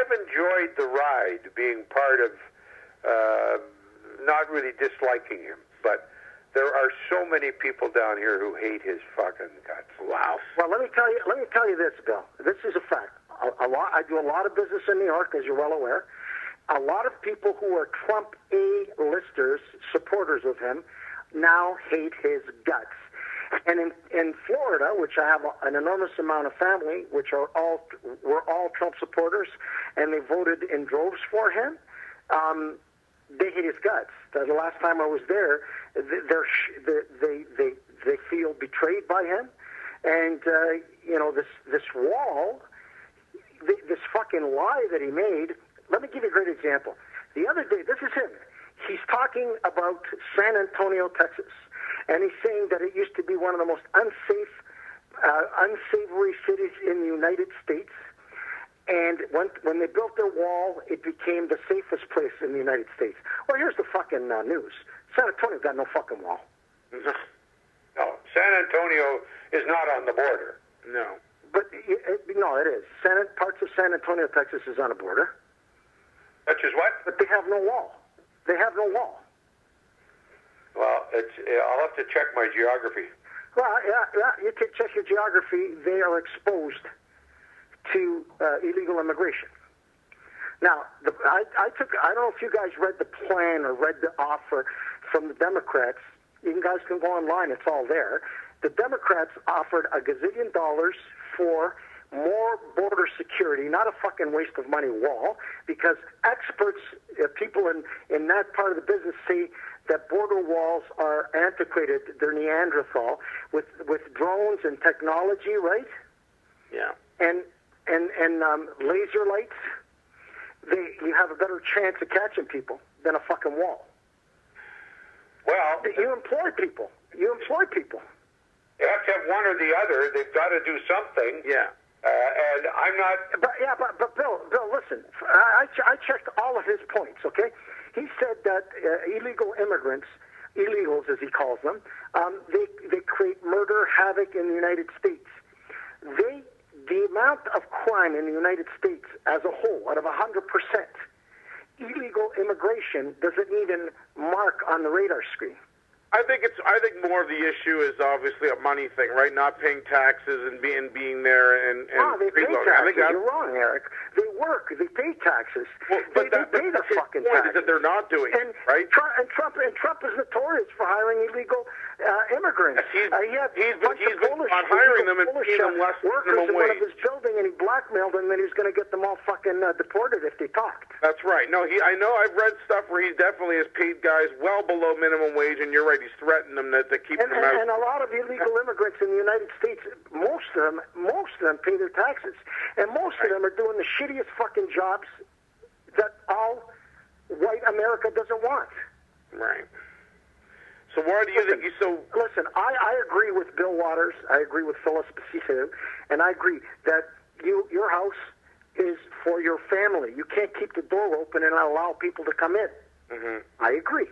I've enjoyed the ride, being part of not really disliking him, but there are so many people down here who hate his fucking guts. Wow. Well, let me tell you this, Bill. This is a fact. I do a lot of business in New York, as you're well aware. A lot of people who are Trump A-listers, supporters of him, now hate his guts. And in Florida, which I have an enormous amount of family, which were all Trump supporters, and they voted in droves for him, they hate his guts. The last time I was there, they feel betrayed by him, and this wall, this fucking lie that he made. Let me give you a great example. The other day, this is him. He's talking about San Antonio, Texas, and he's saying that it used to be one of the most unsavory cities in the United States. And when they built their wall, it became the safest place in the United States. Well, here's the fucking news. San Antonio got no fucking wall. No, San Antonio is not on the border. No. But, no, it is. Parts of San Antonio, Texas is on a border. Such as what? But they have no wall. They have no wall. Well, I'll have to check my geography. Well, yeah, you can check your geography. They are exposed to illegal immigration. Now, I don't know if you guys read the plan or read the offer from the Democrats. You guys can go online. It's all there. The Democrats offered $1 gazillion for more border security, not a fucking waste of money wall, because experts, people in that part of the business say that border walls are antiquated. They're Neanderthal with drones and technology, right? Yeah. And laser lights. You have a better chance of catching people than a fucking wall. Well, you employ people. You have to have one or the other. They've got to do something. Yeah. And I'm not. But Bill, listen. I checked all of his points. Okay, he said that illegal immigrants, illegals as he calls them, they create murder, havoc in the United States. The amount of crime in the United States as a whole, out of 100%, illegal immigration doesn't even mark on the radar screen. I think more of the issue is obviously a money thing, right? Not paying taxes and being there and no, they pay taxes. You're wrong, Eric. They work. They pay taxes. Well, they pay the fucking taxes. Is that they're not doing it, right? Trump is notorious for hiring illegal immigrants. He's been not hiring them and paying them less workers minimum in one of wage. his building, and he blackmailed them, and he was going to get them all fucking deported if they talked. That's right. No, I know I've read stuff where he definitely has paid guys well below minimum wage, and you're right, he's threatened them to keep them out. And a lot of illegal immigrants in the United States, most of them pay their taxes, and most of them are doing the shittiest fucking jobs that all white America doesn't want. Right. So why do you think he's so... Listen, I agree with Bill Waters. I agree with Phyllis Pacifico, and I agree that your house is for your family. You can't keep the door open and not allow people to come in. Mm-hmm. I agree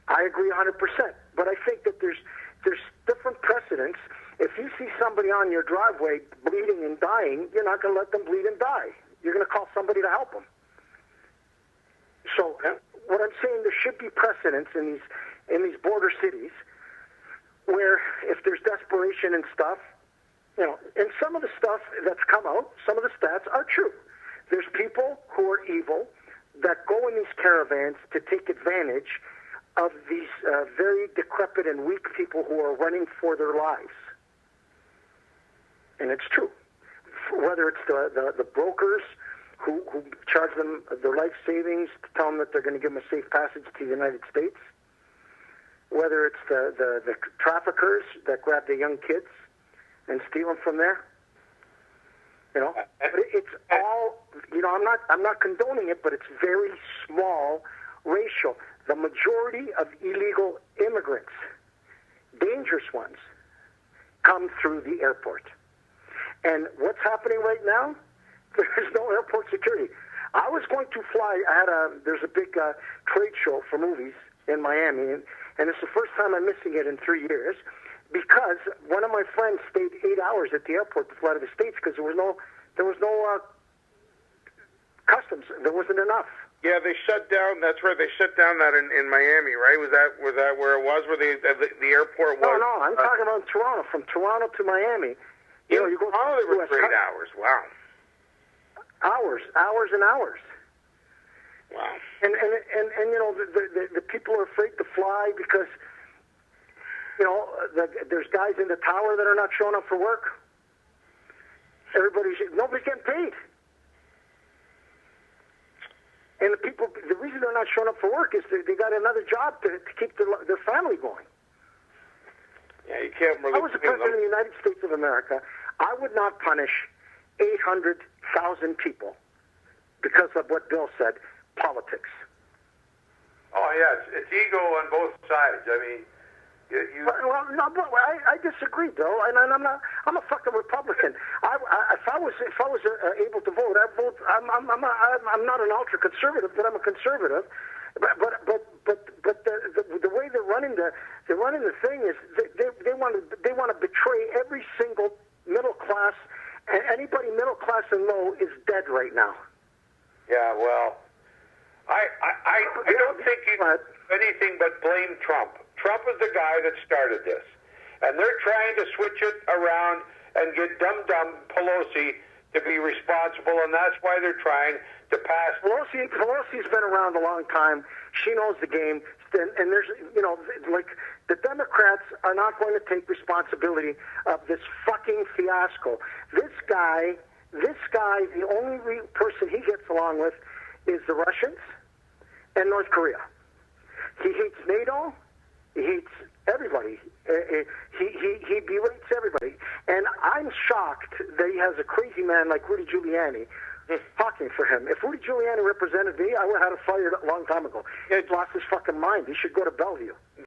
100%. But I think that there's different precedents. If you see somebody on your driveway bleeding and dying, you're not going to let them bleed and die. You're going to call somebody to help them. So what I'm saying, there should be precedents in these border cities where if there's desperation and stuff, and some of the stuff that's come out, some of the stats are true. There's people who are evil that go in these caravans to take advantage of these very decrepit and weak people who are running for their lives. And it's true. Whether it's the brokers who charge them their life savings to tell them that they're going to give them a safe passage to the United States, whether it's the traffickers that grab the young kids and steal them from there. But it's all, I'm not condoning it, but it's very small ratio. The majority of illegal immigrants, dangerous ones, come through the airport. And what's happening right now? There's no airport security. I was going to fly. There's a big trade show for movies in Miami, and it's the first time I'm missing it in 3 years because one of my friends stayed 8 hours at the airport to fly to the States because there was no There wasn't enough. Yeah, they shut down. That's right. They shut down that in Miami, right? Was that where it was? Where the airport was? No. I'm talking about Toronto. From Toronto to Miami. You know, you go. Oh, they were 3 hours. Wow. Hours and hours. Wow. And you know, the people are afraid to fly because, you know, there's guys in the tower that are not showing up for work. Nobody's getting paid. And the reason they're not showing up for work is they got another job to keep their family going. Yeah, you can't really. I was the president of the United States of America. I would not punish 800,000 people because of what Bill said, politics. Oh, yeah, it's ego on both sides. I mean, Well, no, but I disagree, Bill, and I'm a fucking Republican. If I was able to vote, I'd vote. I'm not an ultra conservative, but I'm a conservative. But the way they're running the thing is they want to betray every single middle class, and anybody middle class and low is dead right now. Yeah, well, I don't think you can do anything but blame Trump. Trump is the guy that started this. And they're trying to switch it around and get dumb Pelosi to be responsible, and that's why they're trying to pass. Pelosi's been around a long time. She knows the game. And there's, you know, like, the Democrats are not going to take responsibility of this fucking fiasco. This guy, the only person he gets along with is the Russians and North Korea. He hates NATO. He hates everybody. He berates everybody. And I'm shocked that he has a crazy man like Rudy Giuliani talking for him. If Rudy Giuliani represented me, I would have had him fired a long time ago. He's lost his fucking mind. He should go to Bellevue.